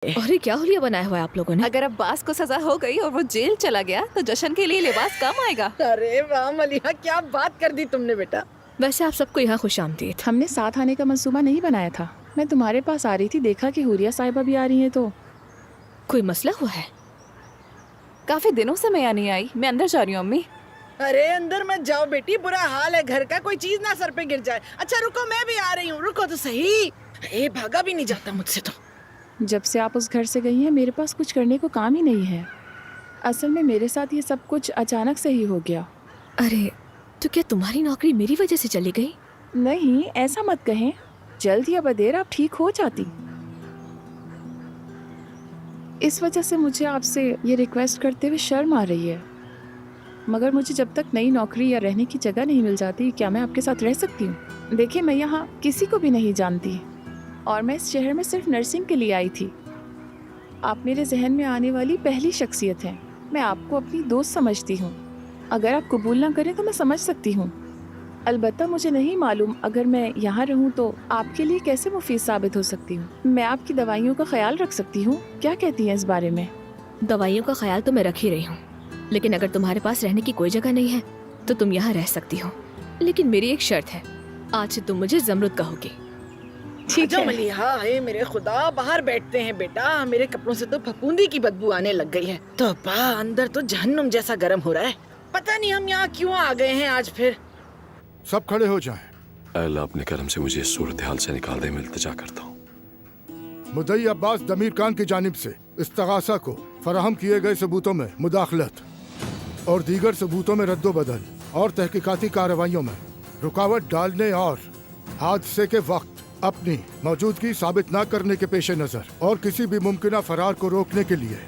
अरे क्या हुलिया बनाया हुआ है आप लोगों ने? अगर अब्बास को सजा हो गई और वो जेल चला गया तो जश्न के लिए लिबास कम आएगा। अरे वाह मलिहा, क्या बात कर दी तुमने बेटा। वैसे आप सबको यहाँ खुशामदीद। हमने साथ आने का मंसूबा नहीं बनाया था। मैं तुम्हारे पास आ रही थी, देखा कि हुरिया साहिबा भी आ रही हैं। तो कोई मसला हुआ है? काफी दिनों से मैं यहाँ नहीं आई। मैं अंदर जा रही हूँ अम्मी। अरे अंदर मत जाओ बेटी, बुरा हाल है घर का, कोई चीज ना सर पे गिर जाए। अच्छा रुको, मैं भी आ रही हूँ, रुको तो सही। ए भागा भी नहीं जाता मुझसे तो। जब से आप उस घर से गई हैं मेरे पास कुछ करने को काम ही नहीं है। असल में मेरे साथ ये सब कुछ अचानक से ही हो गया। अरे तो क्या तुम्हारी नौकरी मेरी वजह से चली गई? नहीं, ऐसा मत कहें, जल्द या बदेर आप ठीक हो जाती। इस वजह से मुझे आपसे ये रिक्वेस्ट करते हुए शर्म आ रही है, मगर मुझे जब तक नई नौकरी या रहने की जगह नहीं मिल जाती, क्या मैं आपके साथ रह सकती हूँ? देखिए, मैं यहाँ किसी को भी नहीं जानती और मैं इस शहर में सिर्फ नर्सिंग के लिए आई थी। आप मेरे जहन में आने वाली पहली शख्सियत हैं। मैं आपको अपनी दोस्त समझती हूँ। अगर आप कबूल ना करें तो मैं समझ सकती हूँ। अलबत्ता मुझे नहीं मालूम अगर मैं यहाँ रहूँ तो आपके लिए कैसे मुफीद साबित हो सकती हूँ। मैं आपकी दवाइयों का ख्याल रख सकती हूँ। क्या कहती हैं इस बारे में? दवाइयों का ख्याल तो मैं रख ही रही हूँ, लेकिन अगर तुम्हारे पास रहने की कोई जगह नहीं है तो तुम यहाँ रह सकती हो। लेकिन मेरी एक शर्त है, आज से तुम मुझे ज़मरुद कहोगी। ठीक है मलिहा, हे मेरे खुदा, बाहर बैठते हैं बेटा। मेरे कपड़ों से तो फफूंदी की बदबू आने लग गई है। तो अब्बा, अंदर तो जहन्नुम जैसा गर्म हो रहा है। पता नहीं हम यहाँ क्यों आ गए हैं आज फिर। सब खड़े हो जाएं। अल्लाह अपने करम से मुझे इस सूरत हाल से निकाल दे, मैं इल्तिजा करता हूँ। मुद्दई अब्बास दमीर खान की जानिब से इस्तगासा को फराहम किए गए सबूतों में मुदाखलत और दीगर सबूतों में रद्दोबदल और तहकीकाती कार्रवाइयों में रुकावट डालने और हादसे के वक्त अपनी मौजूदगी साबित न करने के पेश नज़र और किसी भी मुमकिना फरार को रोकने के लिए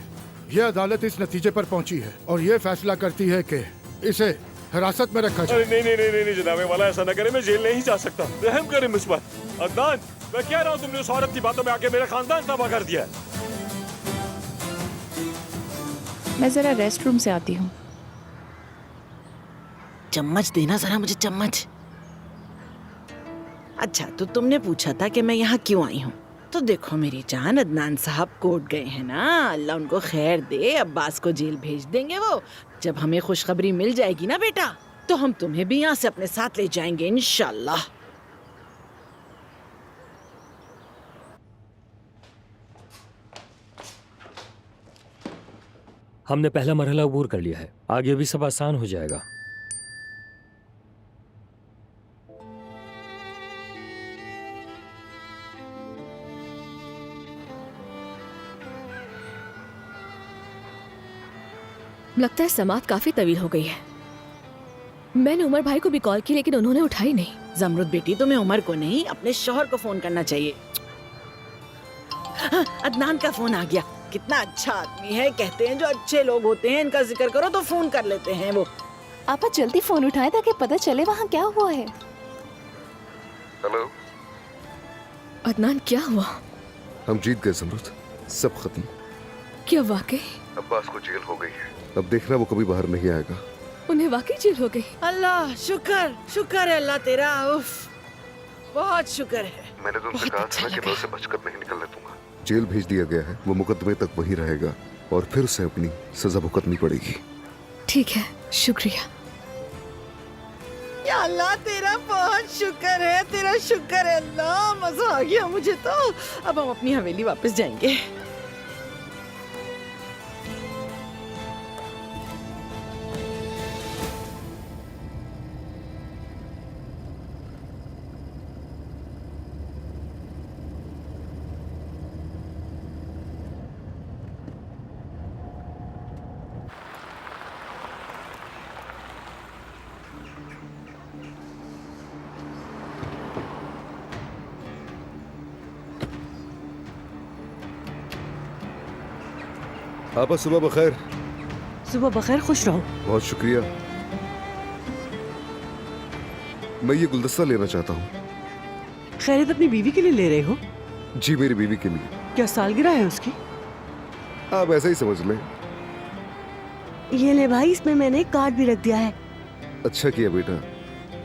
यह अदालत इस नतीजे पर पहुंची है और ये फैसला करती है कि इसे हिरासत में रखा जाए। नहीं जनाबे वाला, ऐसा न करे, मैं जेल नहीं जा सकता। रहम करें मुझ पर। अदनान, मैं कह रहा हूँ तुमने उस औरत की बातों में आके मेरा खानदान तबाह कर दिया है। मैं जरा रेस्ट रूम से आती हूँ। चम्मच देना जरा मुझे, चम्मच। अच्छा, तो तुमने पूछा था कि मैं यहाँ क्यों आई हूँ। तो देखो मेरी जान, अदनान साहब कोर्ट गए हैं ना, अल्लाह उनको खैर दे। अब्बास को जेल भेज देंगे वो। जब हमें खुशखबरी मिल जाएगी ना बेटा, तो हम तुम्हें भी यहाँ से अपने साथ ले जाएंगे इंशाल्लाह। हमने पहला मरहला अबूर कर लिया है, आगे भी सब आसान हो जाएगा। लगता है समात काफी तवील हो गई है। मैंने उमर भाई को भी कॉल की, लेकिन उन्होंने उठाई नहीं। जमरुद बेटी, तुम्हें उमर को नहीं, अपने शौहर को फोन करना चाहिए। हाँ, अदनान का फोन आ गया। कितना अच्छा आदमी है। कहते हैं जो अच्छे लोग होते हैं इनका जिक्र करो तो फोन कर लेते हैं वो। आपा जल्दी फोन उठाए ताकि पता चले वहाँ क्या हुआ है। हेलो अदनान, क्या हुआ? हम जीत गए जमरुद, सब खत्म। क्या वाकई? अब्बास को जेल हो गई है। अब देखना वो कभी बाहर नहीं आएगा। उन्हें वाकई जेल हो गई? अल्लाह शुक्र, शुक्र है अल्लाह तेरा। उफ, बहुत शुक्र है। मैंने तो उनसे बहुत कहा अच्छा था कि लगा। मैं उसे बचकर नहीं निकलने दूंगा। जेल भेज दिया गया है, वो मुकदमे तक वहीं रहेगा और फिर उसे अपनी सजा भुगतनी पड़ेगी। ठीक है, शुक्रिया। या अल्लाह तेरा बहुत शुक्र है, तेरा शुक्र है अल्लाह। मजा आ गया मुझे तो। अब हम अपनी हवेली वापस जाएंगे। आपा सुबह बखैर। सुबह बखैर, खुश रहो। बहुत शुक्रिया। मैं ये गुलदस्ता लेना चाहता हूँ। खैरियत अपनी बीवी के लिए ले रहे हो? जी, मेरी बीवी के लिए। क्या सालगिरह है उसकी? आप ऐसा ही समझ लें। ये ले भाई, इसमें मैंने एक कार्ड भी रख दिया है। अच्छा किया बेटा।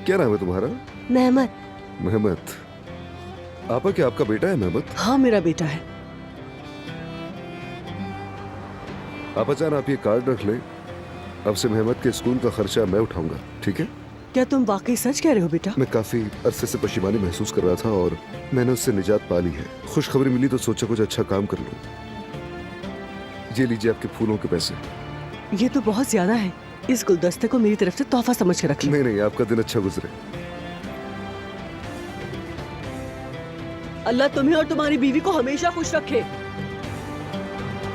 क्या नाम है तुम्हारा? मेहमद। मेहमद। आपा, क्या आपका बेटा है मेहमद? हाँ, मेरा बेटा है। आपा जान, आप ये कार्ड रख लें। अब से मेहमद के स्कूल का खर्चा मैं उठाऊंगा, ठीक है? क्या तुम वाकई सच कह रहे हो बेटा? मैं काफी अरसे से परेशानी महसूस कर रहा था और मैंने उससे निजात पा ली है। खुशखबरी मिली तो सोचा कुछ अच्छा काम कर लूं। ये लीजिए आपके फूलों के पैसे। ये तो बहुत ज्यादा है। इस गुलदस्ते को मेरी तरफ से तोहफा समझ के रख लो। नहीं नहीं, आपका दिन अच्छा गुजरे। अल्लाह तुम्हें और तुम्हारी बीवी को हमेशा खुश रखे।